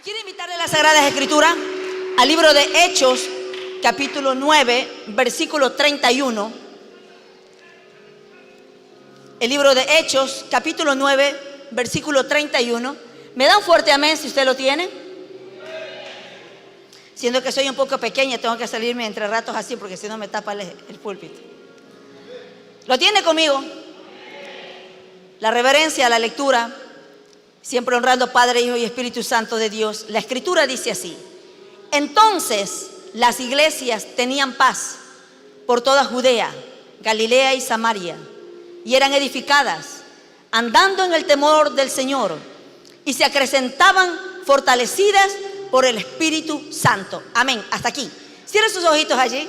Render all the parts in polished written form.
quiero invitarle a las Sagradas Escrituras, al libro de Hechos, capítulo 9, versículo 31. El libro de Hechos, capítulo 9, versículo 31. ¿Me da un fuerte amén si usted lo tiene? Siendo que soy un poco pequeña, tengo que salirme entre ratos así, porque si no me tapa el púlpito. ¿Lo tiene conmigo? La reverencia, la lectura, siempre honrando Padre, Hijo y Espíritu Santo de Dios. La Escritura dice así: entonces las iglesias tenían paz por toda Judea, Galilea y Samaria, y eran edificadas, andando en el temor del Señor, y se acrecentaban fortalecidas por el Espíritu Santo. Amén. Hasta aquí. Cierre sus ojitos allí.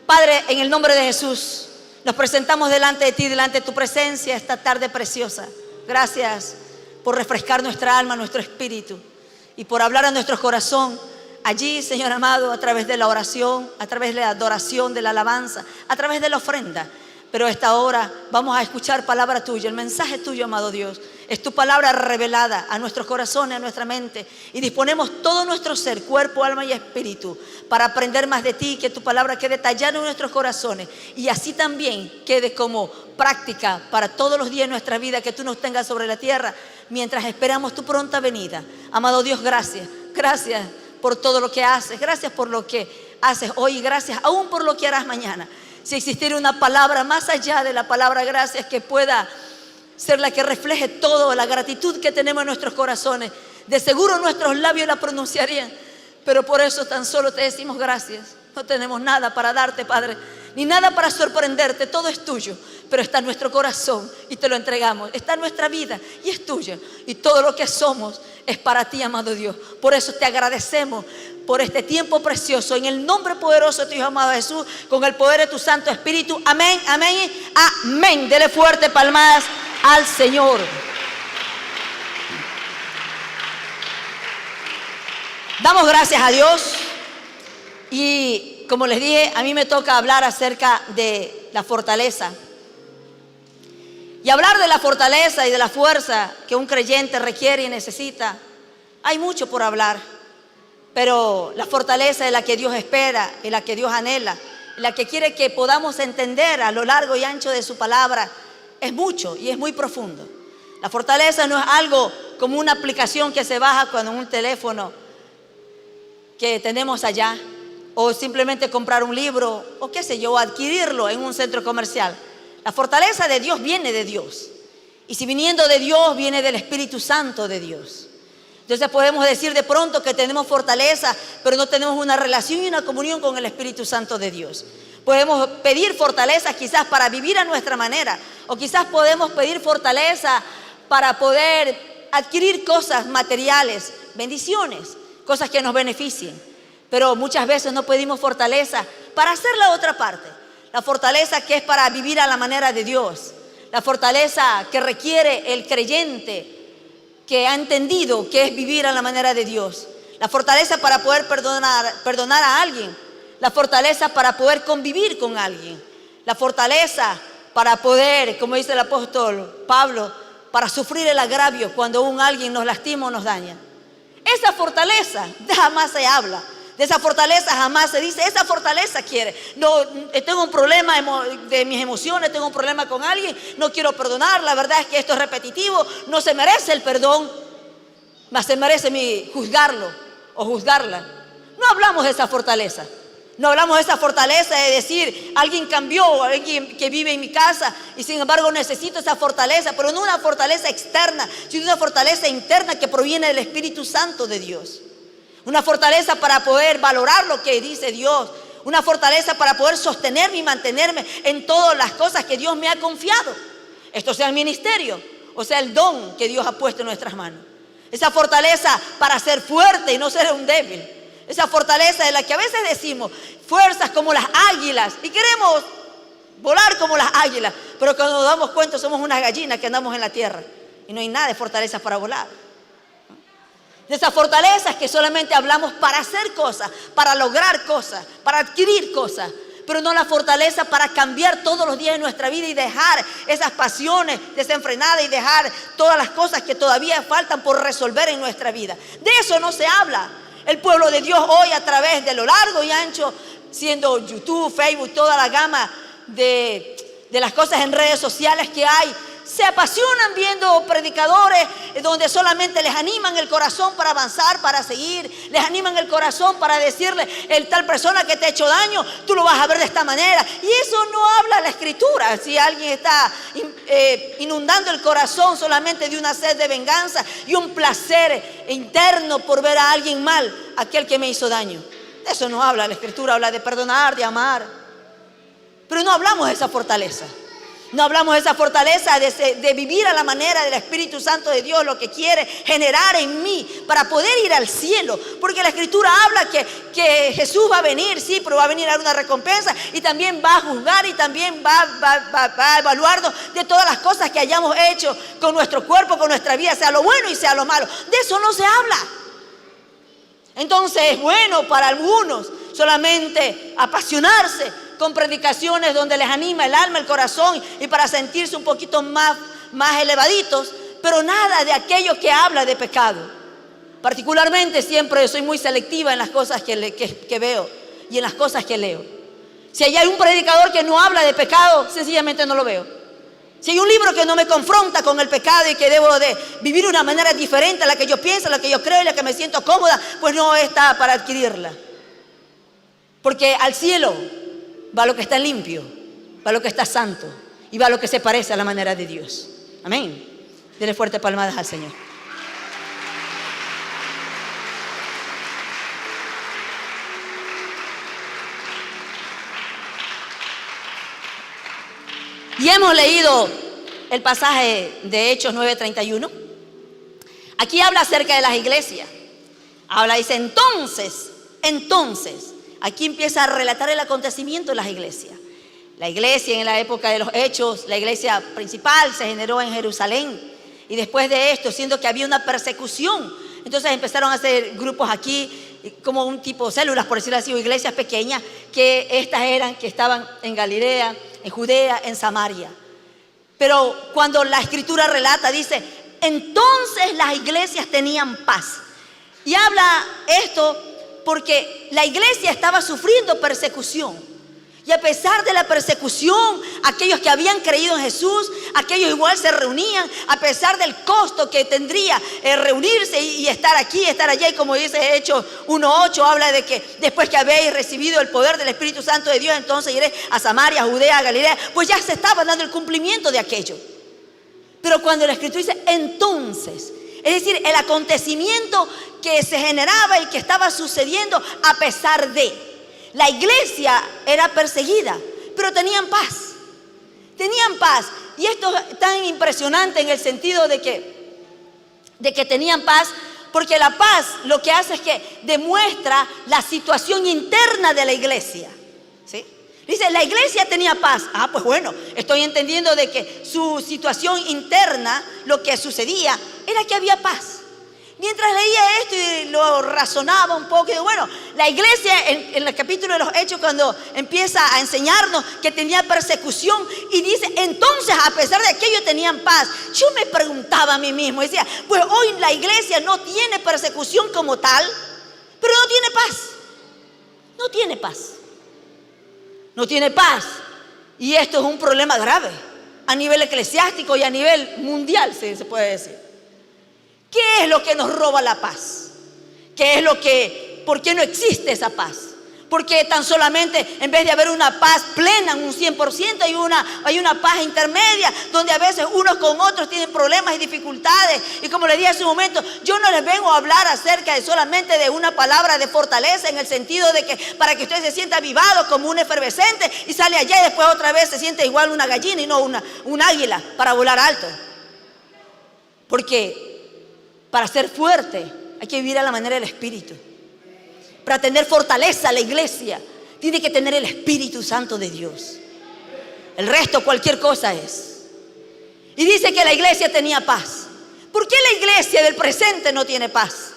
Padre, en el nombre de Jesús, nos presentamos delante de ti, delante de tu presencia esta tarde preciosa. Gracias por refrescar nuestra alma, nuestro espíritu, y por hablar a nuestro corazón allí, Señor amado, a través de la oración, a través de la adoración, de la alabanza, a través de la ofrenda. Pero a esta hora vamos a escuchar palabra tuya, el mensaje tuyo, amado Dios. Es tu palabra revelada a nuestros corazones, a nuestra mente, y disponemos todo nuestro ser, cuerpo, alma y espíritu, para aprender más de ti, que tu palabra quede tallada en nuestros corazones, y así también quede como práctica para todos los días de nuestra vida que tú nos tengas sobre la tierra, mientras esperamos tu pronta venida. Amado Dios, gracias. Gracias por todo lo que haces. Gracias por lo que haces hoy, y gracias aún por lo que harás mañana. Si existiera una palabra más allá de la palabra gracias que pueda ser la que refleje toda la gratitud que tenemos en nuestros corazones, de seguro nuestros labios la pronunciarían, pero por eso tan solo te decimos gracias. No tenemos nada para darte, Padre, ni nada para sorprenderte. Todo es tuyo, pero está en nuestro corazón y te lo entregamos. Está en nuestra vida y es tuya, y todo lo que somos es para ti, amado Dios. Por eso te agradecemos por este tiempo precioso, en el nombre poderoso de tu Hijo amado Jesús, con el poder de tu Santo Espíritu. Amén, amén, amén. Dele fuerte palmadas al Señor. Damos gracias a Dios. Y como les dije, a mí me toca hablar acerca de la fortaleza. Y hablar de la fortaleza y de la fuerza que un creyente requiere y necesita, hay mucho por hablar. Pero la fortaleza es la que Dios espera, es la que Dios anhela, la que quiere que podamos entender a lo largo y ancho de su palabra. Es mucho y es muy profundo. La fortaleza no es algo como una aplicación que se baja cuando un teléfono que tenemos allá, o simplemente comprar un libro, o qué sé yo, adquirirlo en un centro comercial. La fortaleza de Dios viene de Dios. Y si viniendo de Dios, viene del Espíritu Santo de Dios. Entonces podemos decir de pronto que tenemos fortaleza, pero no tenemos una relación y una comunión con el Espíritu Santo de Dios. Podemos pedir fortaleza quizás para vivir a nuestra manera, o quizás podemos pedir fortaleza para poder adquirir cosas materiales, bendiciones, cosas que nos beneficien. Pero muchas veces no pedimos fortaleza para hacer la otra parte. La fortaleza que es para vivir a la manera de Dios. La fortaleza que requiere el creyente que ha entendido que es vivir a la manera de Dios. La fortaleza para poder perdonar a alguien. La fortaleza para poder convivir con alguien. La fortaleza para poder, como dice el apóstol Pablo, para sufrir el agravio cuando alguien nos lastima o nos daña. Esa fortaleza jamás se habla. De esa fortaleza jamás se dice, esa fortaleza quiere. No, tengo un problema de mis emociones, tengo un problema con alguien, no quiero perdonar, la verdad es que esto es repetitivo, no se merece el perdón, mas se merece juzgarlo o juzgarla. No hablamos de esa fortaleza. No hablamos de esa fortaleza de decir, alguien cambió, alguien que vive en mi casa y sin embargo necesito esa fortaleza, pero no una fortaleza externa, sino una fortaleza interna que proviene del Espíritu Santo de Dios. Una fortaleza para poder valorar lo que dice Dios. Una fortaleza para poder sostenerme y mantenerme en todas las cosas que Dios me ha confiado. Esto sea el ministerio, o sea el don que Dios ha puesto en nuestras manos. Esa fortaleza para ser fuerte y no ser un débil. Esa fortaleza de la que a veces decimos fuerzas como las águilas y queremos volar como las águilas, pero cuando nos damos cuenta somos unas gallinas que andamos en la tierra y no hay nada de fortaleza para volar. De esas fortalezas que solamente hablamos para hacer cosas, para lograr cosas, para adquirir cosas, pero no la fortaleza para cambiar todos los días de nuestra vida y dejar esas pasiones desenfrenadas y dejar todas las cosas que todavía faltan por resolver en nuestra vida. De eso no se habla. El pueblo de Dios hoy, a través de lo largo y ancho, siendo YouTube, Facebook, toda la gama de las cosas en redes sociales que hay, se apasionan viendo predicadores donde solamente les animan el corazón para avanzar, para seguir, les animan el corazón para decirle, el tal persona que te ha hecho daño, tú lo vas a ver de esta manera. Y eso no habla la Escritura. Si alguien está inundando el corazón solamente de una sed de venganza y un placer interno por ver a alguien mal, aquel que me hizo daño, de eso no habla la Escritura. Habla de perdonar, de amar, pero no hablamos de esa fortaleza. No hablamos de esa fortaleza de vivir a la manera del Espíritu Santo de Dios, lo que quiere generar en mí para poder ir al cielo. Porque la Escritura habla que Jesús va a venir, sí, pero va a venir a dar una recompensa y también va a juzgar y también va a evaluarnos de todas las cosas que hayamos hecho con nuestro cuerpo, con nuestra vida, sea lo bueno y sea lo malo. De eso no se habla. Entonces es bueno para algunos solamente apasionarse con predicaciones donde les anima el alma, el corazón y para sentirse un poquito más elevaditos, pero nada de aquello que habla de pecado. Particularmente siempre soy muy selectiva en las cosas que veo y en las cosas que leo. Si hay un predicador que no habla de pecado, sencillamente no lo veo. Si hay un libro que no me confronta con el pecado y que debo de vivir de una manera diferente a la que yo pienso, a la que yo creo y a la que me siento cómoda, pues no está para adquirirla. Porque al cielo va lo que está limpio, va lo que está santo y va lo que se parece a la manera de Dios. Amén. Denle fuerte palmadas al Señor. Y hemos leído el pasaje de Hechos 9:31. Aquí habla acerca de las iglesias. Dice entonces. Aquí empieza a relatar el acontecimiento de las iglesias. La iglesia en la época de los Hechos, la iglesia principal se generó en Jerusalén. Y después de esto, siendo que había una persecución, entonces empezaron a hacer grupos aquí, como un tipo de células, por decirlo así, o iglesias pequeñas, que estaban en Galilea, en Judea, en Samaria. Pero cuando la Escritura relata, dice, entonces las iglesias tenían paz. Y habla esto porque la iglesia estaba sufriendo persecución. Y a pesar de la persecución, aquellos que habían creído en Jesús, aquellos igual se reunían, a pesar del costo que tendría reunirse y estar aquí, estar allá. Y como dice Hechos 1:8, habla de que después que habéis recibido el poder del Espíritu Santo de Dios, entonces iré a Samaria, a Judea, a Galilea. Pues ya se estaba dando el cumplimiento de aquello. Pero cuando la Escritura dice entonces, es decir, el acontecimiento que se generaba y que estaba sucediendo a pesar de. La iglesia era perseguida, pero tenían paz. Tenían paz. Y esto es tan impresionante en el sentido de que tenían paz, porque la paz lo que hace es que demuestra la situación interna de la iglesia. ¿Sí? Dice, la iglesia tenía paz. Pues bueno, estoy entendiendo de que su situación interna, lo que sucedía, era que había paz. Mientras leía esto y lo razonaba un poco, y bueno, la iglesia en el capítulo de los Hechos, cuando empieza a enseñarnos que tenía persecución y dice, entonces a pesar de aquello tenían paz. Yo me preguntaba a mí mismo, decía, pues hoy la iglesia no tiene persecución como tal, pero no tiene paz. No tiene paz. No tiene paz. Y esto es un problema grave a nivel eclesiástico y a nivel mundial, se puede decir. ¿Qué es lo que nos roba la paz? ¿Por qué no existe esa paz? Porque tan solamente, en vez de haber una paz plena, un 100%, hay una paz intermedia, donde a veces unos con otros tienen problemas y dificultades. Y como les dije hace un momento, yo no les vengo a hablar acerca de solamente de una palabra de fortaleza, en el sentido de que para que usted se sienta avivado como un efervescente y sale allá y después otra vez se siente igual una gallina y no un águila para volar alto. Porque para ser fuerte hay que vivir a la manera del Espíritu. Para tener fortaleza la iglesia tiene que tener el Espíritu Santo de Dios. El resto cualquier cosa es. Y dice que la iglesia tenía paz. ¿Por qué la iglesia del presente no tiene paz?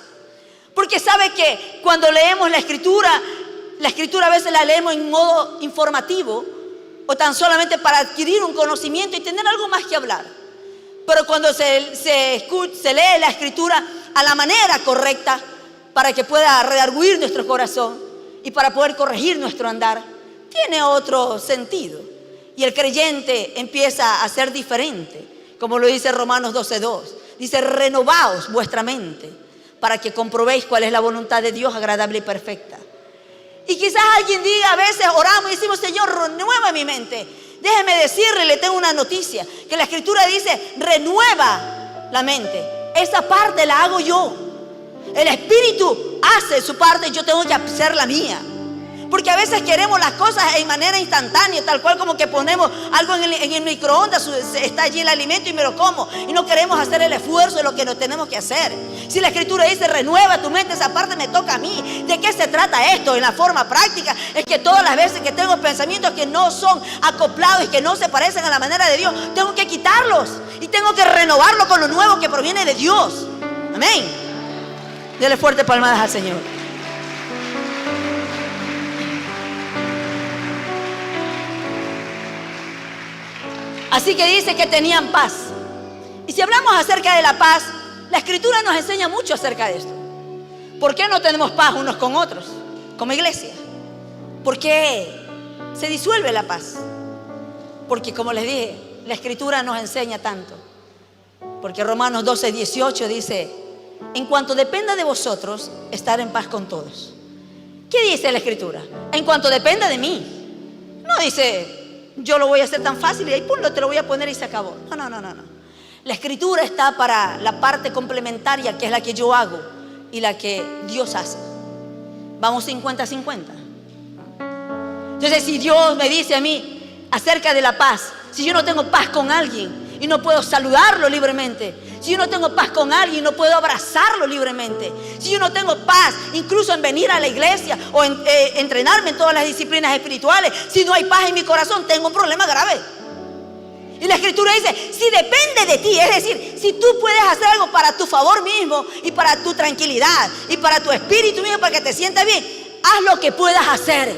Porque sabe que cuando leemos la Escritura La escritura a veces la leemos en modo informativo o tan solamente para adquirir un conocimiento y tener algo más que hablar. Pero cuando se lee la escritura a la manera correcta para que pueda redarguir nuestro corazón y para poder corregir nuestro andar, tiene otro sentido. Y el creyente empieza a ser diferente, como lo dice Romanos 12:2. Dice: renovaos vuestra mente para que comprobéis cuál es la voluntad de Dios agradable y perfecta. Y quizás alguien diga, a veces oramos y decimos: Señor, renueva mi mente. Déjeme decirle, le tengo una noticia, que la escritura dice: renueva la mente. Esa parte la hago yo. El Espíritu hace su parte, yo tengo que hacer la mía. Porque a veces queremos las cosas en manera instantánea, tal cual como que ponemos algo en el microondas, está allí el alimento y me lo como. Y no queremos hacer el esfuerzo de lo que nos tenemos que hacer. Si la escritura dice: renueva tu mente, esa parte me toca a mí. ¿De qué se trata esto en la forma práctica? Es que todas las veces que tengo pensamientos que no son acoplados y que no se parecen a la manera de Dios, tengo que quitarlos y tengo que renovarlo con lo nuevo que proviene de Dios. Amén. Dele fuerte palmadas al Señor. Así que dice que tenían paz. Y si hablamos acerca de la paz, la escritura nos enseña mucho acerca de esto. ¿Por qué no tenemos paz unos con otros como iglesia? ¿Por qué se disuelve la paz? Porque, como les dije, la escritura nos enseña tanto. Porque Romanos 12:18 dice: en cuanto dependa de vosotros, estar en paz con todos. ¿Qué dice la escritura? En cuanto dependa de mí. No dice: yo lo voy a hacer tan fácil y ahí punto, te lo voy a poner y se acabó. No. La escritura está para la parte complementaria, que es la que yo hago y la que Dios hace. Vamos 50-50. Entonces, si Dios me dice a mí acerca de la paz, si yo no tengo paz con alguien y no puedo saludarlo libremente, si yo no tengo paz con alguien y no puedo abrazarlo libremente, si yo no tengo paz incluso en venir a la iglesia o en entrenarme en todas las disciplinas espirituales, si no hay paz en mi corazón, tengo un problema grave. Y la escritura dice: si depende de ti, es decir, si tú puedes hacer algo para tu favor mismo y para tu tranquilidad y para tu espíritu mismo, para que te sientas bien, haz lo que puedas hacer.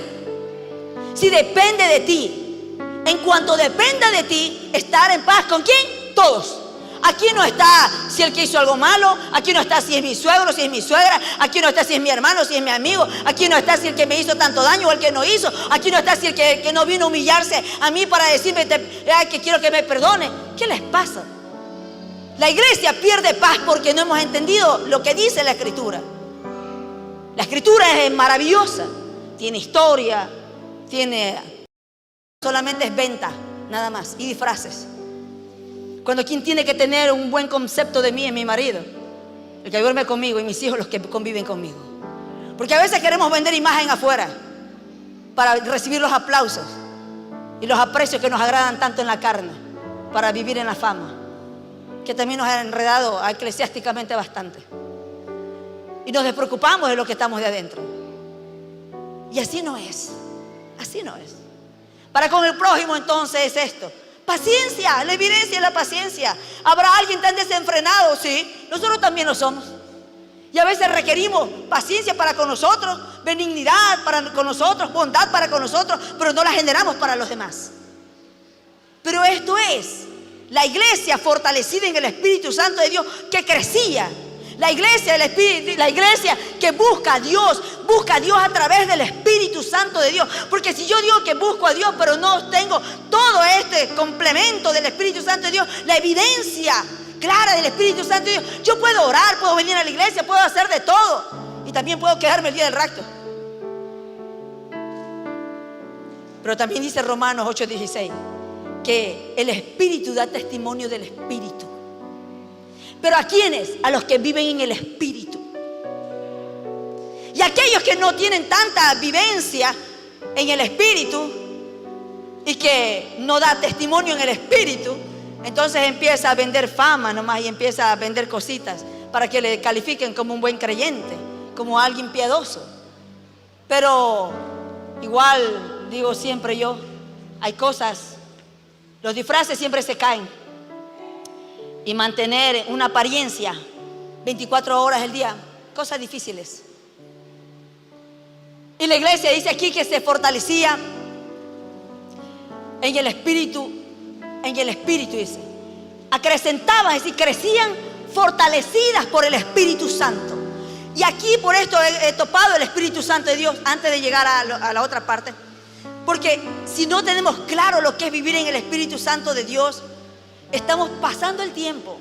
Si depende de ti, en cuanto dependa de ti, estar en paz ¿con quién? Todos. Aquí no está si el que hizo algo malo, aquí no está si es mi suegro, si es mi suegra, aquí no está si es mi hermano, si es mi amigo, aquí no está si el que me hizo tanto daño o el que no hizo, aquí no está si el que no vino a humillarse a mí para decirme que quiero que me perdone. ¿Qué les pasa? La iglesia pierde paz porque no hemos entendido lo que dice la escritura. La escritura es maravillosa, tiene historia, solamente es venta, nada más, y disfraces. Cuando quien tiene que tener un buen concepto de mí es mi marido, el que duerme conmigo, y mis hijos, los que conviven conmigo. Porque a veces queremos vender imagen afuera para recibir los aplausos y los aprecios que nos agradan tanto en la carne, para vivir en la fama, que también nos ha enredado eclesiásticamente bastante. Y nos despreocupamos de lo que estamos de adentro. Y así no es. Así no es. Para con el prójimo entonces es esto: paciencia, la evidencia de la paciencia. ¿Habrá alguien tan desenfrenado? Sí, nosotros también lo somos. Y a veces requerimos paciencia para con nosotros, benignidad para con nosotros, bondad para con nosotros, pero no la generamos para los demás. Pero esto es la iglesia fortalecida en el Espíritu Santo de Dios, que crecía. La iglesia del Espíritu, la iglesia que busca a Dios a través del Espíritu Santo de Dios. Porque si yo digo que busco a Dios, pero no tengo todo este complemento del Espíritu Santo de Dios, la evidencia clara del Espíritu Santo de Dios, yo puedo orar, puedo venir a la iglesia, puedo hacer de todo, y también puedo quedarme el día del rapto. Pero también dice Romanos 8:16 que el Espíritu da testimonio del Espíritu. ¿Pero a quiénes? A los que viven en el Espíritu. Y aquellos que no tienen tanta vivencia en el Espíritu y que no da testimonio en el Espíritu, entonces empieza a vender fama nomás y empieza a vender cositas para que le califiquen como un buen creyente, como alguien piadoso. Pero igual digo siempre yo, hay cosas, los disfraces siempre se caen. Y mantener una apariencia 24 horas al día, cosas difíciles. Y la iglesia dice aquí que se fortalecía en el espíritu dice. Acrecentaban, es decir, crecían fortalecidas por el Espíritu Santo. Y aquí por esto he topado el Espíritu Santo de Dios antes de llegar a la otra parte. Porque si no tenemos claro lo que es vivir en el Espíritu Santo de Dios, estamos pasando el tiempo.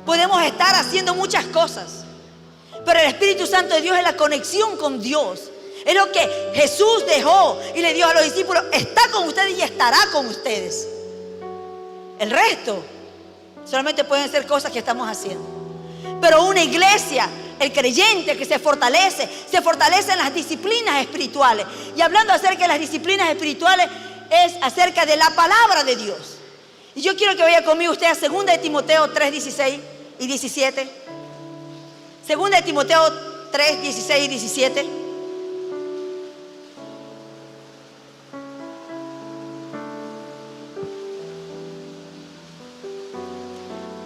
Podemos estar haciendo muchas cosas, pero el Espíritu Santo de Dios es la conexión con Dios. Es lo que Jesús dejó y le dio a los discípulos: está con ustedes y estará con ustedes. El resto solamente pueden ser cosas que estamos haciendo. Pero una iglesia, el creyente que se fortalece en las disciplinas espirituales. Y hablando acerca de las disciplinas espirituales, es acerca de la palabra de Dios. Y yo quiero que vaya conmigo usted a 2 de Timoteo 3, 16 y 17. 2 de Timoteo 3, 16 y 17.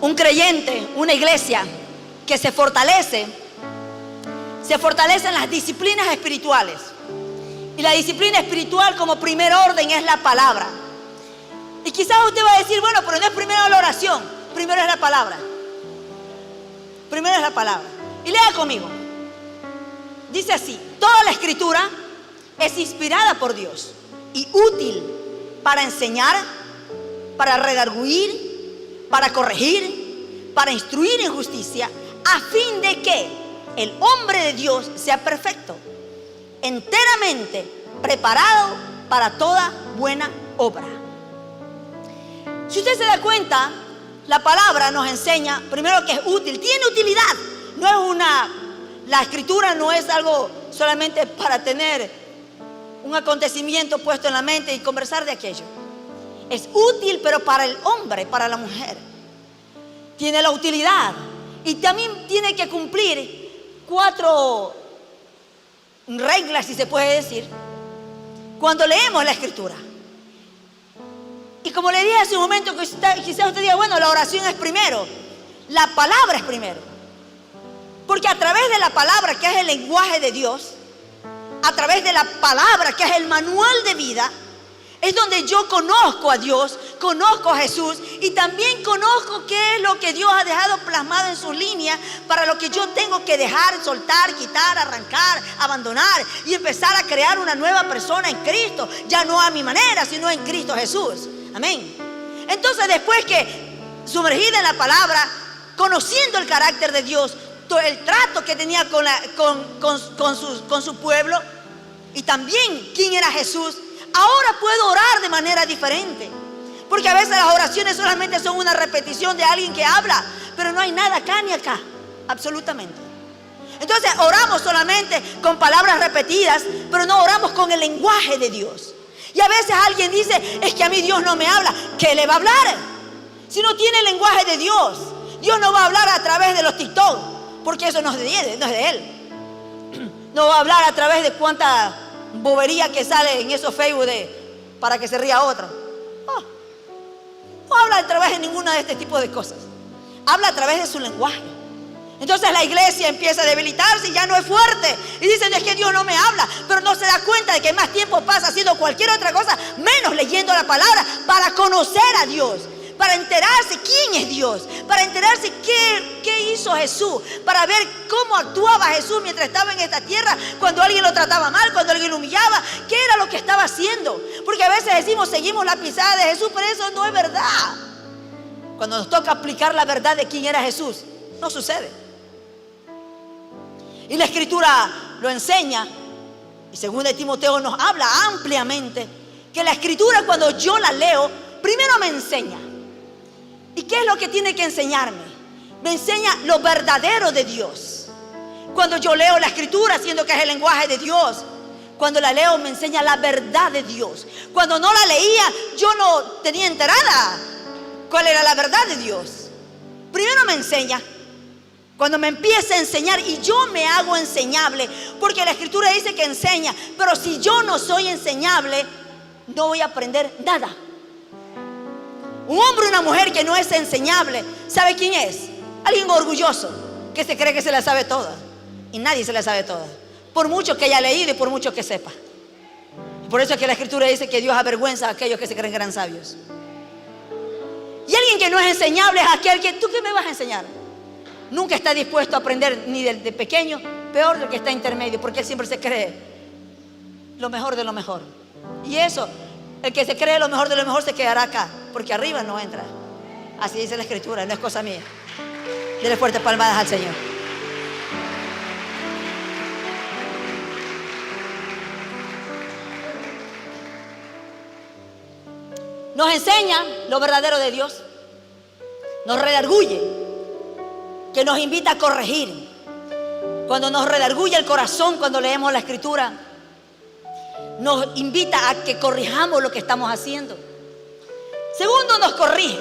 Un creyente, una iglesia que se fortalece en las disciplinas espirituales. Y la disciplina espiritual como primer orden es la palabra. Y quizás usted va a decir: bueno, pero no es primero la oración, primero es la palabra. Primero es la palabra. Y lea conmigo. Dice así: toda la escritura es inspirada por Dios y útil para enseñar, para redarguir, para corregir, para instruir en justicia, a fin de que el hombre de Dios sea perfecto, enteramente preparado para toda buena obra. Si usted se da cuenta, la palabra nos enseña primero que es útil, tiene utilidad. La escritura no es algo solamente para tener un acontecimiento puesto en la mente y conversar de aquello. Es útil, pero para el hombre, para la mujer. Tiene la utilidad y también tiene que cumplir 4 reglas, si se puede decir, cuando leemos la escritura. Y como le dije hace un momento, quizás usted diga: bueno, la oración es primero, la palabra es primero. Porque a través de la palabra, que es el lenguaje de Dios, a través de la palabra, que es el manual de vida, es donde yo conozco a Dios, conozco a Jesús y también conozco qué es lo que Dios ha dejado plasmado en sus líneas para lo que yo tengo que dejar, soltar, quitar, arrancar, abandonar y empezar a crear una nueva persona en Cristo. Ya no a mi manera, sino en Cristo Jesús. Amén. Entonces, después que sumergida en la palabra, conociendo el carácter de Dios, el trato que tenía con su pueblo y también quién era Jesús, ahora puedo orar de manera diferente. Porque a veces las oraciones solamente son una repetición de alguien que habla, pero no hay nada acá ni acá, absolutamente. Entonces oramos solamente con palabras repetidas, pero no oramos con el lenguaje de Dios. Y a veces alguien dice: es que a mí Dios no me habla. ¿Qué le va a hablar? Si no tiene el lenguaje de Dios, Dios no va a hablar a través de los TikTok, porque eso no es de Él. No va a hablar a través de cuánta bobería que sale en esos Facebook para que se ría otro. No habla a través de ninguna de este tipo de cosas. Habla a través de su lenguaje. Entonces la iglesia empieza a debilitarse y ya no es fuerte. Y dicen: es que Dios no me habla. Pero no se da cuenta de que más tiempo pasa haciendo cualquier otra cosa, menos leyendo la palabra, para conocer a Dios, para enterarse quién es Dios, para enterarse qué hizo Jesús, para ver cómo actuaba Jesús mientras estaba en esta tierra, cuando alguien lo trataba mal, cuando alguien lo humillaba, qué era lo que estaba haciendo. Porque a veces decimos: seguimos la pisada de Jesús, pero eso no es verdad. Cuando nos toca aplicar la verdad de quién era Jesús, no sucede. Y la escritura lo enseña, y 2 de Timoteo nos habla ampliamente que la escritura, cuando yo la leo, primero me enseña. ¿Y qué es lo que tiene que enseñarme? Me enseña lo verdadero de Dios. Cuando yo leo la escritura, siendo que es el lenguaje de Dios, cuando la leo me enseña la verdad de Dios. Cuando no la leía, yo no tenía enterada cuál era la verdad de Dios. Primero me enseña. Cuando me empieza a enseñar y yo me hago enseñable, porque la escritura dice que enseña, pero si yo no soy enseñable, no voy a aprender nada. Un hombre o una mujer que no es enseñable, ¿sabe quién es? Alguien orgulloso, que se cree que se la sabe toda. Y nadie se la sabe toda. por mucho que haya leído y por mucho que sepa. Por eso es que la Escritura dice que Dios avergüenza a aquellos que se creen gran sabios. Y alguien que no es enseñable es aquel que, ¿tú qué me vas a enseñar? Nunca está dispuesto a aprender ni de pequeño, peor del que está intermedio, porque él siempre se cree lo mejor de lo mejor. Y eso, el que se cree lo mejor de lo mejor se quedará acá, porque arriba no entra. Así dice la Escritura, no es cosa mía. Dele fuertes palmadas al Señor. Nos enseña lo verdadero de Dios, nos redarguye, que nos invita a corregir. Cuando nos redarguye el corazón, cuando leemos la Escritura, nos invita a que corrijamos lo que estamos haciendo. Segundo, nos corrige.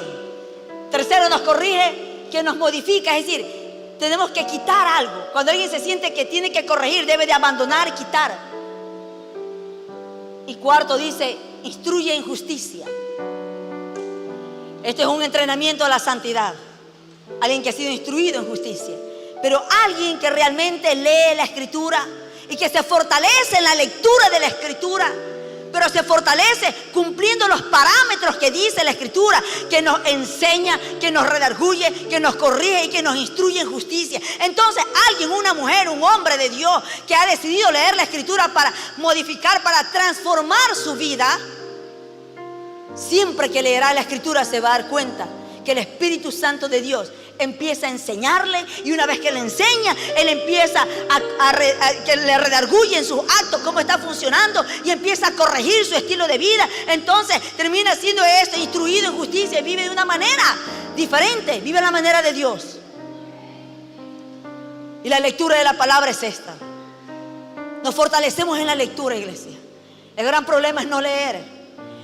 Tercero, nos corrige, que nos modifica, es decir, tenemos que quitar algo. Cuando alguien se siente que tiene que corregir, debe de abandonar y quitar. Y cuarto, dice, instruye en justicia. Este es un entrenamiento a la santidad. Alguien que ha sido instruido en justicia. Pero alguien que realmente lee la Escritura y que se fortalece en la lectura de la Escritura, pero se fortalece cumpliendo los parámetros que dice la Escritura, que nos enseña, que nos redarguye, que nos corrige y que nos instruye en justicia. Entonces alguien, una mujer, un hombre de Dios que ha decidido leer la Escritura para modificar, para transformar su vida, siempre que leerá la Escritura se va a dar cuenta que el Espíritu Santo de Dios empieza a enseñarle, y una vez que le enseña, él empieza que le redarguye en sus actos cómo está funcionando y empieza a corregir su estilo de vida. Entonces termina siendo instruido en justicia y vive de una manera diferente, vive la manera de Dios. Y la lectura de la palabra es esta. Nos fortalecemos en la lectura, iglesia. El gran problema es no leer.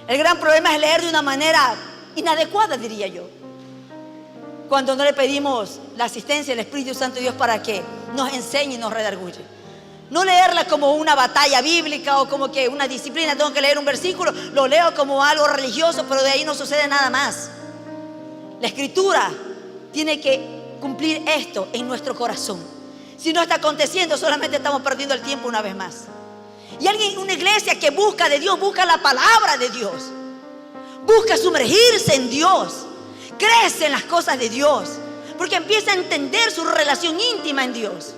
El gran problema es leer de una manera inadecuada, diría yo. Cuando no le pedimos la asistencia del Espíritu Santo de Dios para que nos enseñe y nos redarguye. No leerla como una batalla bíblica o como que una disciplina, tengo que leer un versículo, lo leo como algo religioso, pero de ahí no sucede nada más. La Escritura tiene que cumplir esto en nuestro corazón. Si no está aconteciendo, solamente estamos perdiendo el tiempo una vez más. Y alguien, una iglesia que busca de Dios, busca la palabra de Dios, busca sumergirse en Dios, crece en las cosas de Dios, porque empieza a entender su relación íntima en Dios.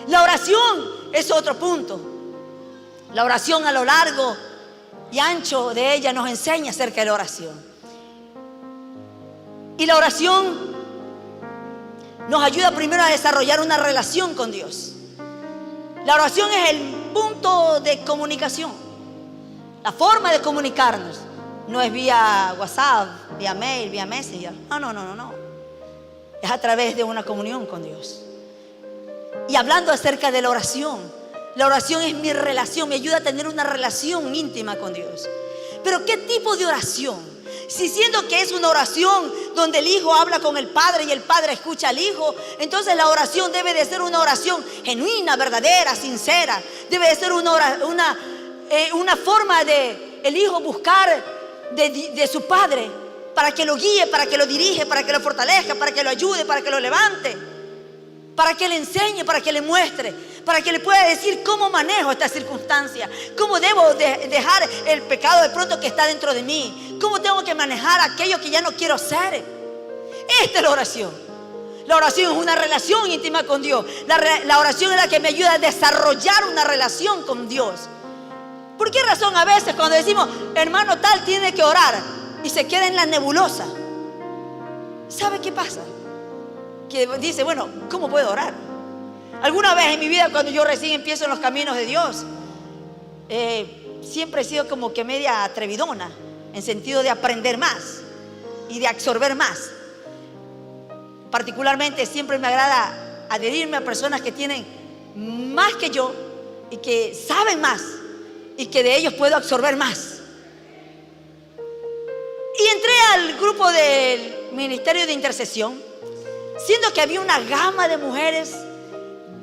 La oración es otro punto. La oración, a lo largo y ancho de ella, nos enseña acerca de la oración. Y la oración nos ayuda primero a desarrollar una relación con Dios. La oración es el punto de comunicación, la forma de comunicarnos. No es vía WhatsApp, vía mail, vía Messenger. No. Es a través de una comunión con Dios. Y hablando acerca de la oración es mi relación, me ayuda a tener una relación íntima con Dios. Pero ¿qué tipo de oración? Si siendo que es una oración donde el Hijo habla con el Padre y el Padre escucha al Hijo, entonces la oración debe de ser una oración genuina, verdadera, sincera. Debe de ser una forma de el Hijo buscar de su Padre para que lo guíe, para que lo dirige, para que lo fortalezca, para que lo ayude, para que lo levante, para que le enseñe, para que le muestre, para que le pueda decir cómo manejo esta circunstancia, cómo debo dejar el pecado de pronto que está dentro de mí, cómo tengo que manejar aquello que ya no quiero hacer. Esta es la oración. La oración es una relación íntima con Dios. La oración es la que me ayuda a desarrollar una relación con Dios. ¿Por qué razón a veces cuando decimos, hermano tal tiene que orar, y se queda en la nebulosa? ¿Sabe qué pasa? Que dice, bueno, ¿cómo puedo orar? Alguna vez en mi vida, cuando yo recién empiezo en los caminos de Dios, siempre he sido como que media atrevidona, en sentido de aprender más y de absorber más. Particularmente siempre me agrada adherirme a personas que tienen más que yo y que saben más, y que de ellos puedo absorber más. Y entré al grupo del Ministerio de Intercesión, siendo que había una gama de mujeres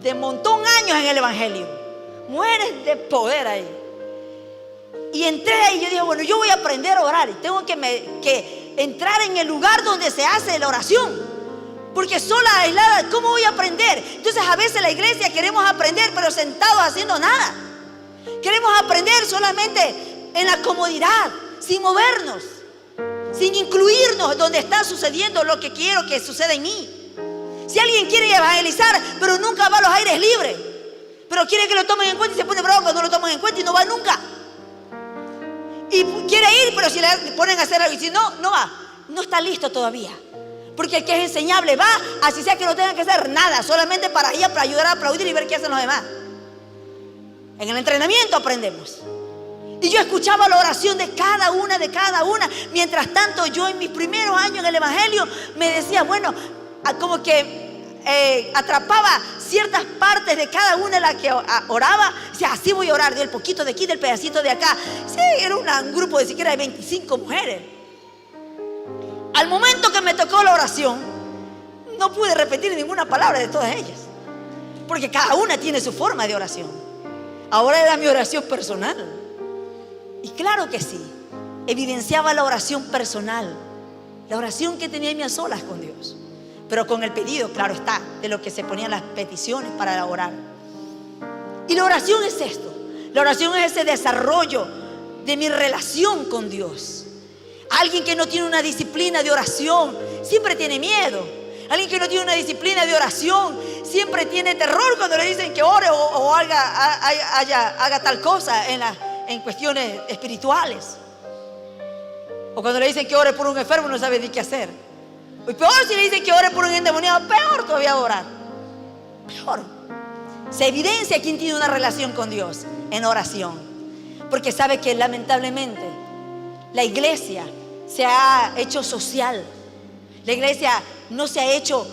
de montón años en el Evangelio, mujeres de poder ahí. Y entré ahí y yo dije, bueno, yo voy a aprender a orar y tengo que entrar en el lugar donde se hace la oración, Porque sola, aislada, ¿cómo voy a aprender? Entonces a veces la iglesia queremos aprender, pero sentados haciendo nada. Queremos aprender solamente en la comodidad, sin movernos, sin incluirnos donde está sucediendo lo que quiero que suceda en mí. Si alguien quiere evangelizar, pero nunca va a los aires libres, pero quiere que lo tomen en cuenta y se pone bravo cuando no lo toman en cuenta y no va nunca. Y quiere ir, pero si le ponen a hacer algo y si no, no va. No está listo todavía. Porque el que es enseñable va, así sea que no tenga que hacer nada, solamente para ir, para ayudar a aplaudir y ver qué hacen los demás. En el entrenamiento aprendemos. Y yo escuchaba la oración de cada una. Mientras tanto, yo en mis primeros años en el evangelio me decía, bueno, como que atrapaba ciertas partes de cada una de las que oraba. Decía, así voy a orar, del poquito de aquí, del pedacito de acá. Sí, era un grupo de siquiera de 25 mujeres. Al momento que me tocó la oración, no pude repetir ninguna palabra de todas ellas, porque cada una tiene su forma de oración. Ahora era mi oración personal. Y claro que sí, evidenciaba la oración personal, la oración que tenía a solas con Dios, pero con el pedido, claro está, de lo que se ponían las peticiones para orar. Y la oración es esto. La oración es ese desarrollo de mi relación con Dios. Alguien que no tiene una disciplina de oración siempre tiene miedo. Alguien que no tiene una disciplina de oración siempre tiene terror cuando le dicen que ore o haga tal cosa en cuestiones espirituales. O cuando le dicen que ore por un enfermo, no sabe ni qué hacer. Y peor si le dicen que ore por un endemoniado, peor todavía orar. Peor. Se evidencia quién tiene una relación con Dios en oración, porque sabe que lamentablemente la iglesia se ha hecho social. La iglesia no se ha hecho,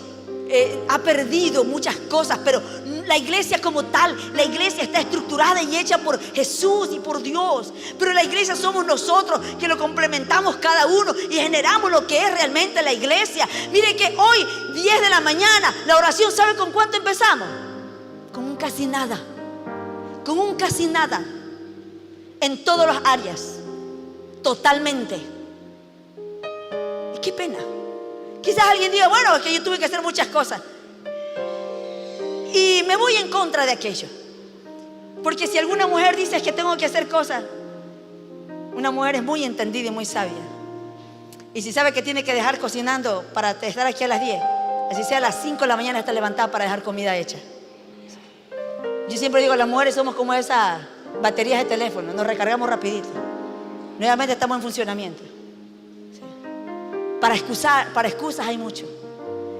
ha perdido muchas cosas, pero la iglesia como tal, la iglesia está estructurada y hecha por Jesús y por Dios. Pero la iglesia somos nosotros que lo complementamos cada uno y generamos lo que es realmente la iglesia. Mire que hoy, 10 de la mañana, la oración, ¿sabe con cuánto empezamos? Con un casi nada. Con un casi nada. En todas las áreas. Totalmente. Y qué pena. Quizás alguien diga, bueno, es que yo tuve que hacer muchas cosas y me voy en contra de aquello. Porque si alguna mujer dice que tengo que hacer cosas, una mujer es muy entendida y muy sabia. Y si sabe que tiene que dejar cocinando para estar aquí a las 10, así sea a las 5 de la mañana está levantada para dejar comida hecha. Yo siempre digo, las mujeres somos como esas baterías de teléfono, nos recargamos rapidito. Nuevamente estamos en funcionamiento. Para excusas hay mucho,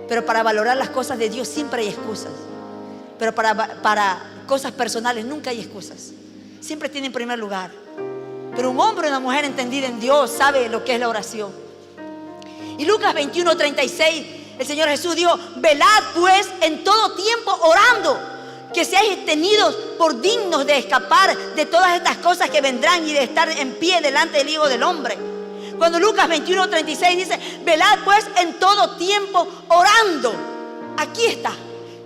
pero para valorar las cosas de Dios siempre hay excusas. Pero para cosas personales nunca hay excusas. Siempre tiene en primer lugar. Pero un hombre o una mujer entendida en Dios sabe lo que es la oración. Y Lucas 21:36, el Señor Jesús dijo, velad pues en todo tiempo orando, que seáis tenidos por dignos de escapar de todas estas cosas que vendrán y de estar en pie delante del Hijo del Hombre. Cuando Lucas 21:36 dice, velad pues en todo tiempo orando. Aquí está.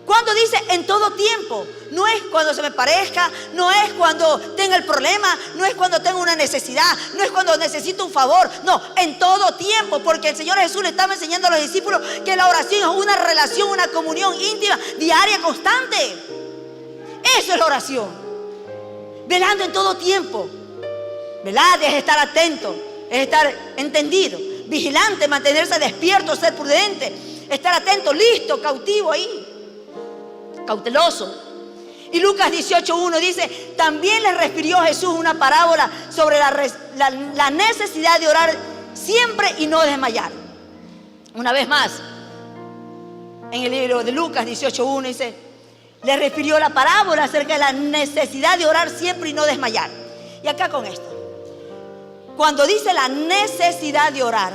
Cuando dice en todo tiempo, no es cuando se me parezca, no es cuando tenga el problema, no es cuando tengo una necesidad, no es cuando necesito un favor, no, en todo tiempo, porque el Señor Jesús le estaba enseñando a los discípulos que la oración es una relación, una comunión íntima, diaria, constante. Eso es la oración. Velando en todo tiempo. Velar es estar atento, es estar entendido, vigilante, mantenerse despierto, ser prudente, estar atento, listo, cautivo ahí, cauteloso. Y Lucas 18:1 dice, también les refirió Jesús una parábola sobre la necesidad de orar siempre y no desmayar. Una vez más, en el libro de Lucas 18:1 dice, le refirió la parábola acerca de la necesidad de orar siempre y no desmayar. Y acá con esto, cuando dice la necesidad de orar,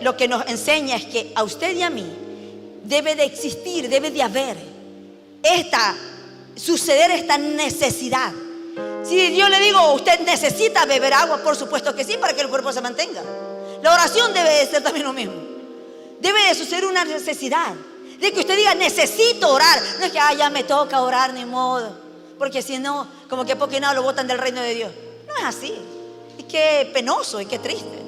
lo que nos enseña es que a usted y a mí debe de existir, debe de haber suceder esta necesidad. Si yo le digo, usted necesita beber agua, por supuesto que sí, para que el cuerpo se mantenga. La oración debe de ser también lo mismo. Debe de suceder una necesidad, de que usted diga, necesito orar. No es que, ya me toca orar, ni modo, porque si no, como que porque no lo botan del reino de Dios. No es así. Y qué penoso y qué triste.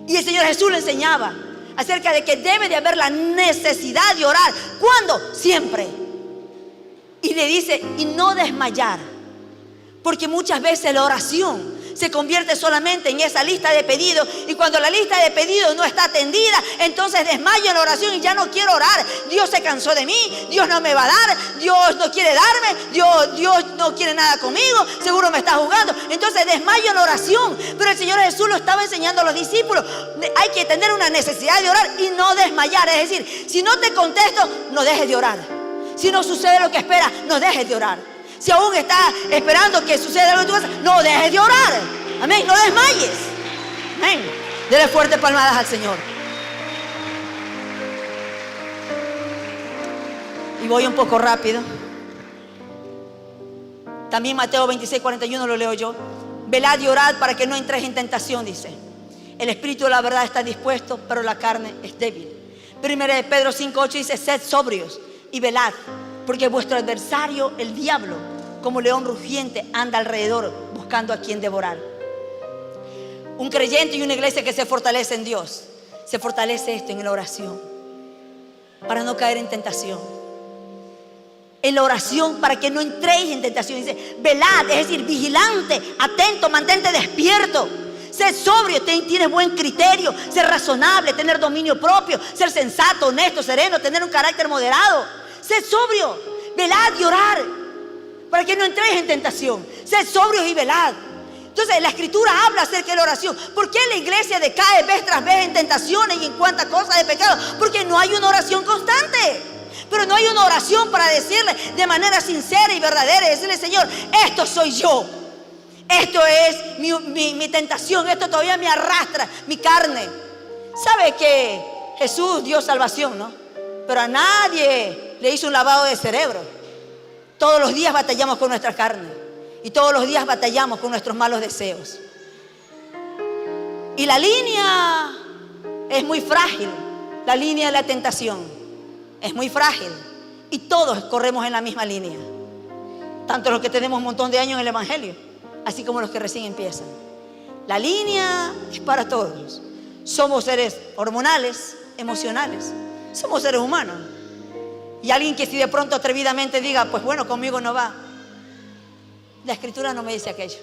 Y el Señor Jesús le enseñaba acerca de que debe de haber la necesidad de orar. ¿Cuándo? Siempre. Y le dice, y no desmayar, porque muchas veces la oración se convierte solamente en esa lista de pedidos, y cuando la lista de pedidos no está atendida, entonces desmayo en la oración y ya no quiero orar. Dios se cansó de mí, Dios no me va a dar, Dios no quiere darme, Dios no quiere nada conmigo, seguro me está juzgando. Entonces desmayo en la oración. Pero el Señor Jesús lo estaba enseñando a los discípulos. Hay que tener una necesidad de orar y no desmayar. Es decir, si no te contesto, no dejes de orar. Si no sucede lo que esperas, no dejes de orar. Si aún estás esperando que suceda algo en tu casa, no dejes de orar. Amén. No desmayes. Amén. Dele fuertes palmadas al Señor. Y voy un poco rápido. También Mateo 26:41 lo leo yo. Velad y orad para que no entréis en tentación, dice. El espíritu de la verdad está dispuesto, pero la carne es débil. Primera de Pedro 5:8 dice, sed sobrios y velad, porque vuestro adversario, el diablo, como león rugiente, anda alrededor buscando a quien devorar. Un creyente y una iglesia que se fortalece en Dios, se fortalece esto en la oración, para no caer en tentación. En la oración, para que no entréis en tentación. Dice, velad, es decir, vigilante, atento, mantente despierto. Ser sobrio, tienes buen criterio, ser razonable, tener dominio propio, ser sensato, honesto, sereno, tener un carácter moderado. Ser sobrio, velad y orar, para que no entréis en tentación. Sed sobrios y velad. Entonces la Escritura habla acerca de la oración. ¿Por qué la iglesia decae vez tras vez en tentaciones y en cuantas cosas de pecado? Porque no hay una oración constante. Pero no hay una oración para decirle de manera sincera y verdadera, decirle, Señor, esto soy yo, esto es mi tentación, esto todavía me arrastra, mi carne. ¿Sabe que Jesús dio salvación, no? Pero a nadie le hizo un lavado de cerebro. Todos los días batallamos con nuestra carne y todos los días batallamos con nuestros malos deseos. Y la línea es muy frágil, la línea de la tentación es muy frágil, y todos corremos en la misma línea, tanto los que tenemos un montón de años en el Evangelio, así como los que recién empiezan. La línea es para todos. Somos seres hormonales, emocionales, somos seres humanos. Y alguien que si de pronto atrevidamente diga, pues bueno, conmigo no va, la Escritura no me dice aquello.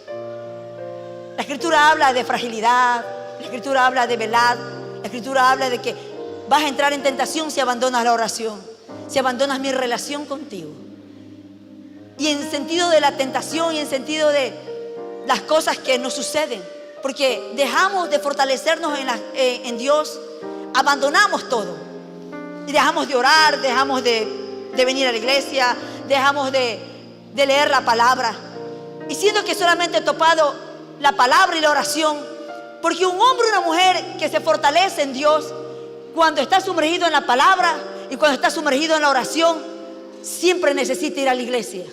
La Escritura habla de fragilidad, la Escritura habla de velad, la Escritura habla de que vas a entrar en tentación si abandonas la oración, si abandonas mi relación contigo. Y en sentido de la tentación y en sentido de las cosas que nos suceden, porque dejamos de fortalecernos en Dios, abandonamos todo. Y dejamos de orar, dejamos de venir a la iglesia, dejamos de leer la palabra. Y siento que solamente he topado la palabra y la oración, porque un hombre o una mujer que se fortalece en Dios, cuando está sumergido en la palabra y cuando está sumergido en la oración, siempre necesita ir a la iglesia.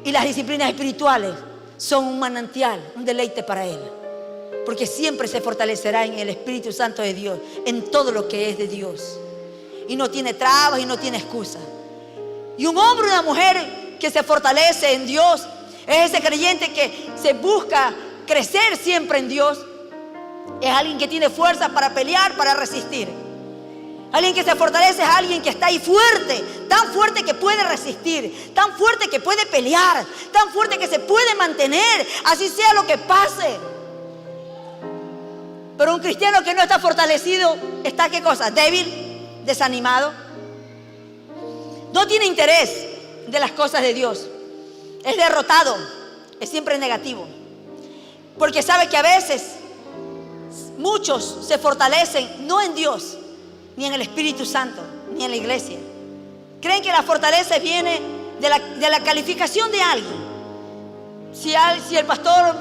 Y las disciplinas espirituales son un manantial, un deleite para él, porque siempre se fortalecerá en el Espíritu Santo de Dios, en todo lo que es de Dios, y no tiene trabas y no tiene excusa. Y un hombre o una mujer que se fortalece en Dios es ese creyente que se busca crecer siempre en Dios. Es alguien que tiene fuerza para pelear, para resistir. Alguien que se fortalece es alguien que está ahí fuerte, tan fuerte que puede resistir, tan fuerte que puede pelear, tan fuerte que se puede mantener, así sea lo que pase. Pero un cristiano que no está fortalecido está, ¿qué cosa? Débil, desanimado. No tiene interés de las cosas de Dios. Es derrotado, es siempre negativo. Porque sabe que a veces muchos se fortalecen no en Dios, ni en el Espíritu Santo, ni en la iglesia. Creen que la fortaleza viene de la calificación de alguien. Si el pastor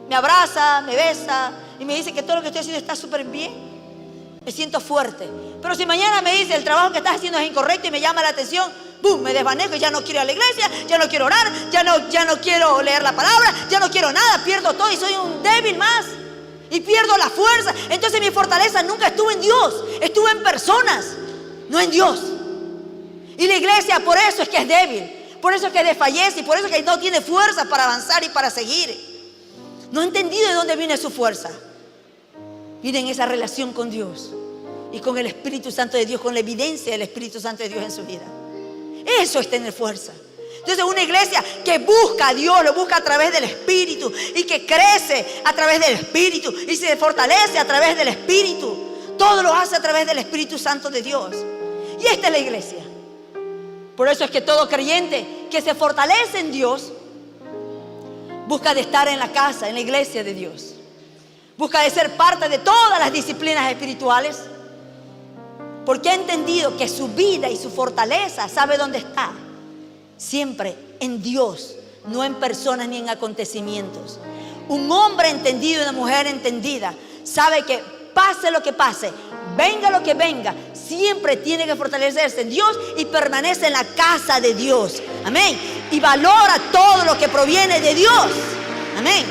me abraza, me besa y me dice que todo lo que estoy haciendo está súper bien, me siento fuerte. Pero si mañana me dice el trabajo que estás haciendo es incorrecto y me llama la atención, ¡bum!, me desvanezco y ya no quiero ir a la iglesia, ya no quiero orar, ya no quiero leer la palabra, ya no quiero nada, pierdo todo y soy un débil más. Y pierdo la fuerza. Entonces mi fortaleza nunca estuvo en Dios, estuvo en personas, no en Dios. Y la iglesia por eso es que es débil, por eso es que desfallece y por eso es que no tiene fuerza para avanzar y para seguir. No ha entendido de dónde viene su fuerza. Viene en esa relación con Dios. y con el Espíritu Santo de Dios, con la evidencia del Espíritu Santo de Dios en su vida. Eso es tener fuerza. Entonces una iglesia que busca a Dios, lo busca a través del Espíritu, y que crece a través del Espíritu y se fortalece a través del Espíritu. Todo lo hace a través del Espíritu Santo de Dios. Y esta es la iglesia. Por eso es que todo creyente que se fortalece en Dios busca de estar en la casa, en la iglesia de Dios. Busca de ser parte de todas las disciplinas espirituales, porque ha entendido que su vida y su fortaleza, ¿sabe dónde está? Siempre en Dios, no en personas ni en acontecimientos. Un hombre entendido y una mujer entendida sabe que pase lo que pase, venga lo que venga, siempre tiene que fortalecerse en Dios y permanece en la casa de Dios. Amén. Y valora todo lo que proviene de Dios. Amén.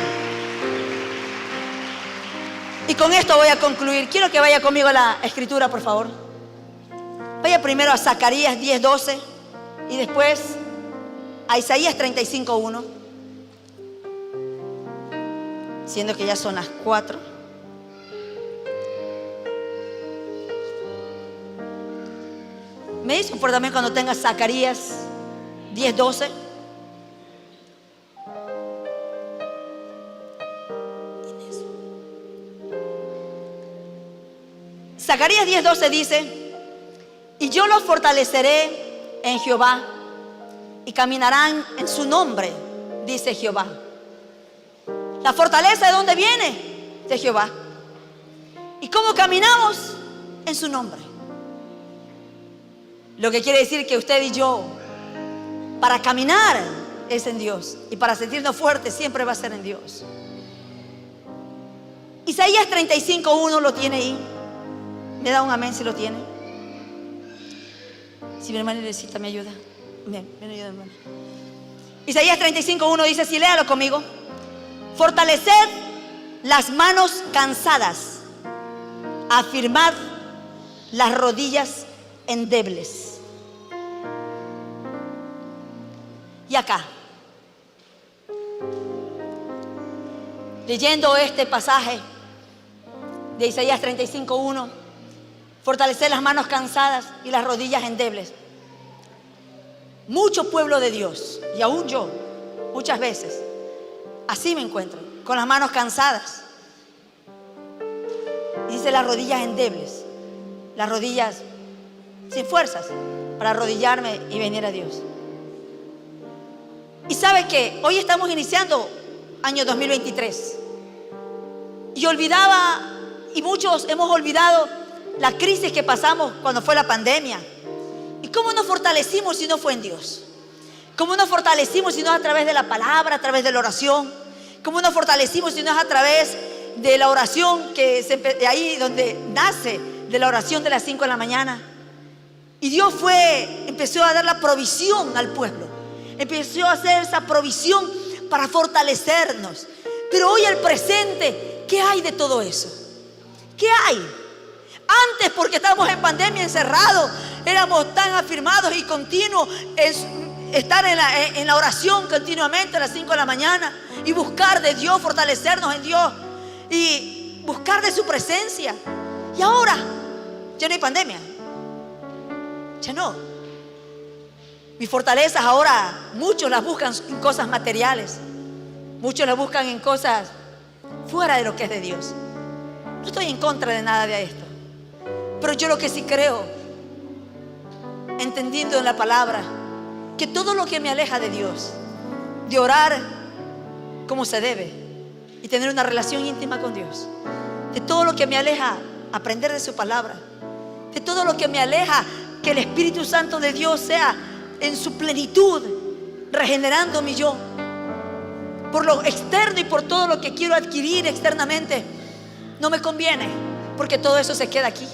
Y con esto voy a concluir. Quiero que vaya conmigo a la escritura, por favor. Vaya primero a Zacarías 10:12 y después a Isaías 35:1. Siendo que ya son las 4. Me dice por también cuando tenga Zacarías 10:12. Zacarías 10:12 dice: y yo los fortaleceré en Jehová, y caminarán en su nombre, dice Jehová. La fortaleza, ¿de dónde viene? De Jehová. ¿Y cómo caminamos? En su nombre. Lo que quiere decir que usted y yo, para caminar es en Dios, y para sentirnos fuertes siempre va a ser en Dios. Isaías 35:1 lo tiene ahí. Me da un amén si lo tiene. Si mi hermana necesita mi ayuda. Bien, me ayuda, hermano. Isaías 35:1 dice, si léalo conmigo: fortaleced las manos cansadas, afirmad las rodillas endebles. Y acá, leyendo este pasaje de Isaías 35:1, fortalecer las manos cansadas y las rodillas endebles. Mucho pueblo de Dios, y aún yo, muchas veces, así me encuentro, con las manos cansadas. Dice las rodillas endebles, las rodillas sin fuerzas para arrodillarme y venir a Dios. Y sabe que hoy estamos iniciando año 2023. Y muchos hemos olvidado la crisis que pasamos cuando fue la pandemia. ¿Y cómo nos fortalecimos si no fue en Dios? ¿Cómo nos fortalecimos si no es a través de la palabra, a través de la oración? ¿Cómo nos fortalecimos si no es a través de la oración, de ahí donde nace, de la oración de las 5 de la mañana? Y Dios empezó a dar la provisión al pueblo. Empezó a hacer esa provisión para fortalecernos. Pero hoy el presente, ¿qué hay de todo eso? ¿Qué hay? Antes, porque estábamos en pandemia encerrados, éramos tan afirmados y continuos en estar en la oración continuamente a las 5 de la mañana y buscar de Dios, fortalecernos en Dios y buscar de su presencia. Y ahora ya no hay pandemia, ya no. Mis fortalezas ahora muchos las buscan en cosas materiales, muchos las buscan en cosas fuera de lo que es de Dios. No estoy en contra de nada de esto, pero yo lo que sí creo, entendiendo en la palabra, que todo lo que me aleja de Dios, de orar como se debe y tener una relación íntima con Dios, de todo lo que me aleja aprender de su palabra, de todo lo que me aleja que el Espíritu Santo de Dios sea en su plenitud regenerando mi yo, por lo externo y por todo lo que quiero adquirir externamente, no me conviene, porque todo eso se queda aquí.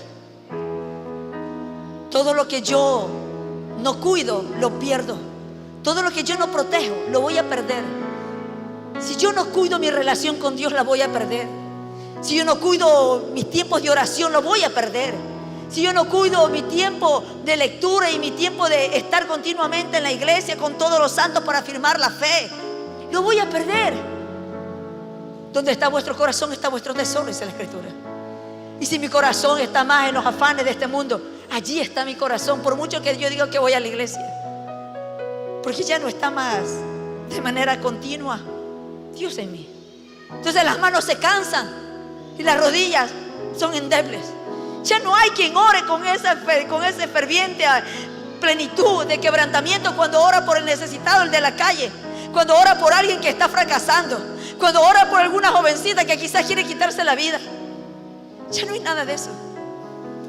Todo lo que yo no cuido, lo pierdo. Todo lo que yo no protejo, lo voy a perder. Si yo no cuido mi relación con Dios, la voy a perder. Si yo no cuido mis tiempos de oración, lo voy a perder. Si yo no cuido mi tiempo de lectura y mi tiempo de estar continuamente en la iglesia con todos los santos para afirmar la fe, lo voy a perder. Donde está vuestro corazón está vuestro tesoro, dice la Escritura. Y si mi corazón está más en los afanes de este mundo, allí está mi corazón, por mucho que yo diga que voy a la iglesia, porque ya no está más de manera continua Dios en mí. Entonces las manos se cansan y las rodillas son endebles. Ya no hay quien ore con ese ferviente plenitud de quebrantamiento cuando ora por el necesitado, el de la calle, cuando ora por alguien que está fracasando, cuando ora por alguna jovencita que quizás quiere quitarse la vida. Ya no hay nada de eso.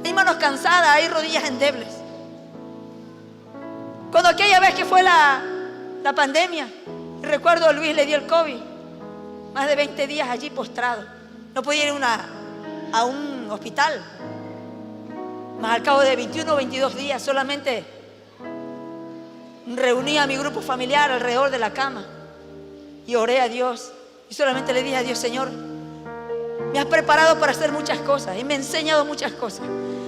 Hay manos cansadas, hay rodillas endebles. Cuando aquella vez que fue la pandemia, recuerdo a Luis le dio el COVID, más de 20 días allí postrado, no podía ir a un hospital. Más al cabo de 21 o 22 días solamente reuní a mi grupo familiar alrededor de la cama y oré a Dios y solamente le dije a Dios: Señor, me has preparado para hacer muchas cosas y me has enseñado muchas cosas,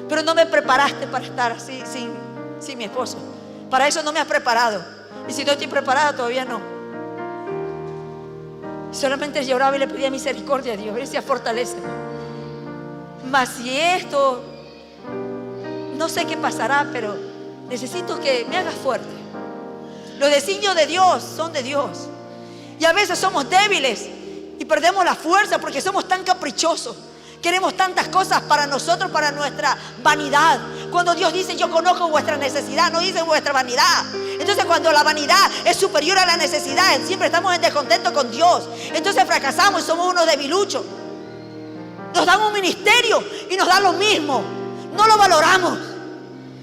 pero no me preparaste para estar así sin mi esposo. Para eso no me has preparado, y si no estoy preparada todavía no. Y solamente lloraba y le pedía misericordia a Dios. Él decía: fortaléceme. Mas si esto, no sé qué pasará, pero necesito que me hagas fuerte. Los designios de Dios son de Dios, y a veces somos débiles y perdemos la fuerza porque somos tan caprichosos. Queremos tantas cosas para nosotros, para nuestra vanidad. Cuando Dios dice: yo conozco vuestra necesidad, no dice vuestra vanidad. Entonces cuando la vanidad es superior a la necesidad, siempre estamos en descontento con Dios. Entonces fracasamos y somos unos debiluchos. Nos dan un ministerio y nos dan lo mismo. No lo valoramos.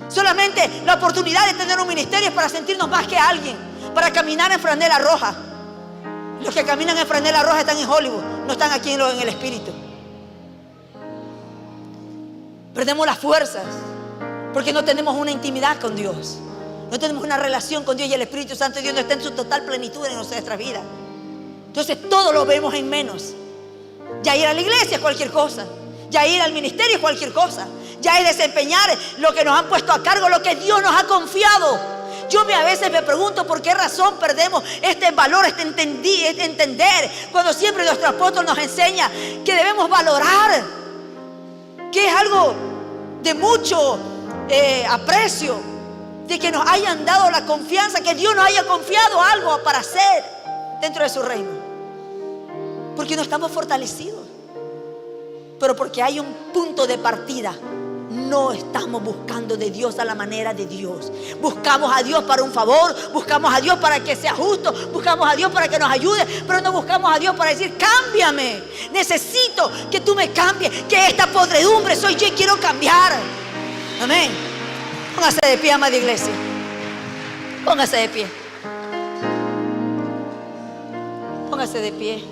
Solamente la oportunidad de tener un ministerio es para sentirnos más que alguien, para caminar en franela roja. Los que caminan en franela roja están en Hollywood, no están aquí en el espíritu. Perdemos las fuerzas porque no tenemos una intimidad con Dios, no tenemos una relación con Dios, y el Espíritu Santo de Dios no está en su total plenitud en nuestra vida. Entonces todo lo vemos en menos. Ya ir a la iglesia es cualquier cosa, ya ir al ministerio es cualquier cosa, ya es desempeñar lo que nos han puesto a cargo, lo que Dios nos ha confiado. Yo a veces me pregunto por qué razón perdemos este valor, este entender, cuando siempre nuestro apóstol nos enseña que debemos valorar, que es algo de mucho aprecio, de que nos hayan dado la confianza, que Dios nos haya confiado algo para hacer dentro de su reino, porque no estamos fortalecidos, pero porque hay un punto de partida. No estamos buscando de Dios a la manera de Dios. Buscamos a Dios para un favor, buscamos a Dios para que sea justo, buscamos a Dios para que nos ayude, pero no buscamos a Dios para decir: cámbiame, necesito que tú me cambies, que esta podredumbre soy yo y quiero cambiar. Amén. Póngase de pie, amada iglesia. Póngase de pie. Póngase de pie.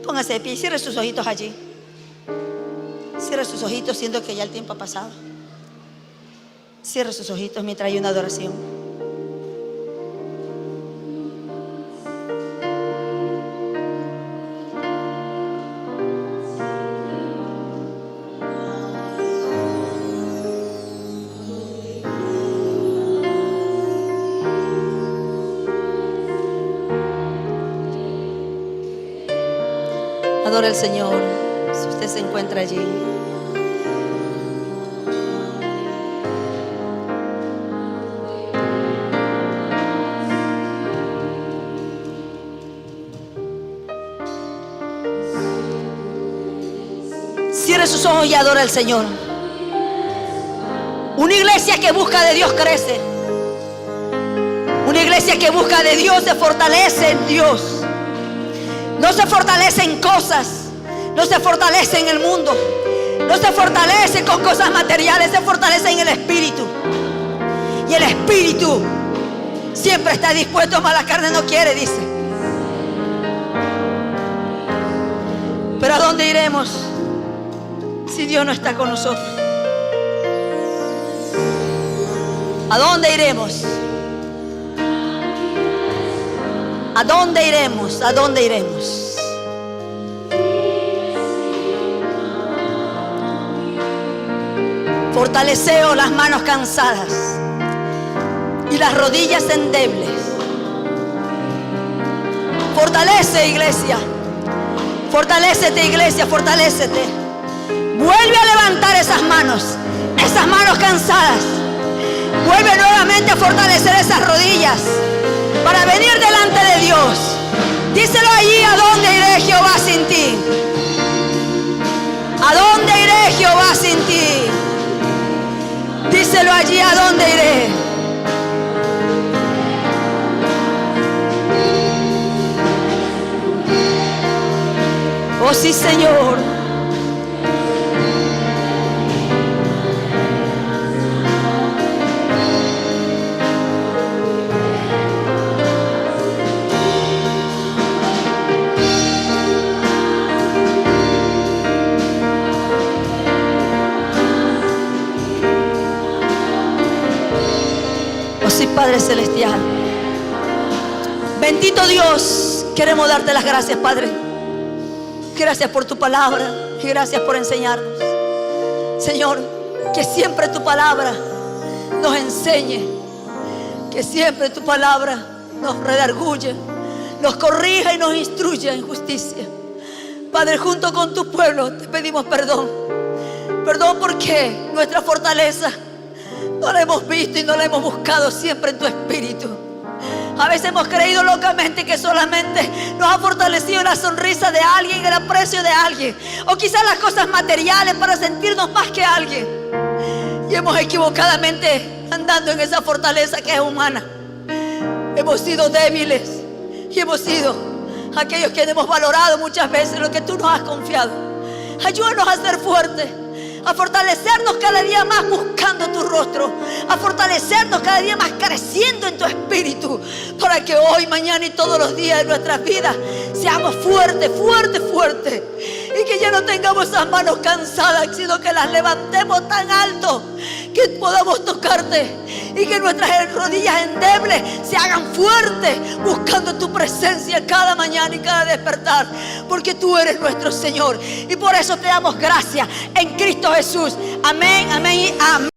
Póngase de pie y cierre sus ojitos allí. Cierre sus ojitos, siendo que ya el tiempo ha pasado. Cierre sus ojitos mientras hay una adoración. Adora al Señor si usted se encuentra allí. Cierre sus ojos y adora al Señor. Una iglesia que busca de Dios crece. Una iglesia que busca de Dios se fortalece en Dios. No se fortalece en cosas, no se fortalece en el mundo, no se fortalece con cosas materiales, se fortalece en el Espíritu. Y el Espíritu siempre está dispuesto, mas la carne no quiere, dice. Pero ¿a dónde iremos si Dios no está con nosotros? ¿A dónde iremos? ¿A dónde iremos? ¿A dónde iremos? Fortaleceos las manos cansadas y las rodillas endebles. Fortalece, iglesia. Fortalécete, iglesia, fortalécete. Vuelve a levantar esas manos cansadas. Vuelve nuevamente a fortalecer esas rodillas para venir delante de Dios. Díselo allí: ¿a dónde iré, Jehová, sin ti? ¿A dónde iré, Jehová, sin ti? Díselo allí: ¿a dónde iré? Oh sí, Señor. Oh sí, Padre Celestial. Bendito Dios, queremos darte las gracias, Padre. Gracias por tu palabra y gracias por enseñarnos. Señor, que siempre tu palabra nos enseñe, que siempre tu palabra nos redarguye, nos corrija y nos instruya en justicia. Padre, junto con tu pueblo te pedimos perdón. Perdón porque nuestra fortaleza no la hemos visto y no la hemos buscado siempre en tu espíritu. A veces hemos creído locamente que solamente nos ha fortalecido la sonrisa de alguien, el aprecio de alguien, o quizás las cosas materiales para sentirnos más que alguien. Y hemos equivocadamente andando en esa fortaleza que es humana. Hemos sido débiles y hemos sido aquellos que hemos valorado muchas veces lo que tú nos has confiado. Ayúdanos a ser fuertes, a fortalecernos cada día más buscando tu rostro, a fortalecernos cada día más creciendo en tu espíritu, para que hoy, mañana y todos los días de nuestras vidas seamos fuertes, fuertes, fuertes, y que ya no tengamos esas manos cansadas, sino que las levantemos tan alto que podamos tocarte, y que nuestras rodillas endebles se hagan fuertes buscando tu presencia cada mañana y cada despertar, porque tú eres nuestro Señor, y por eso te damos gracias en Cristo Jesús. Amén, amén y amén.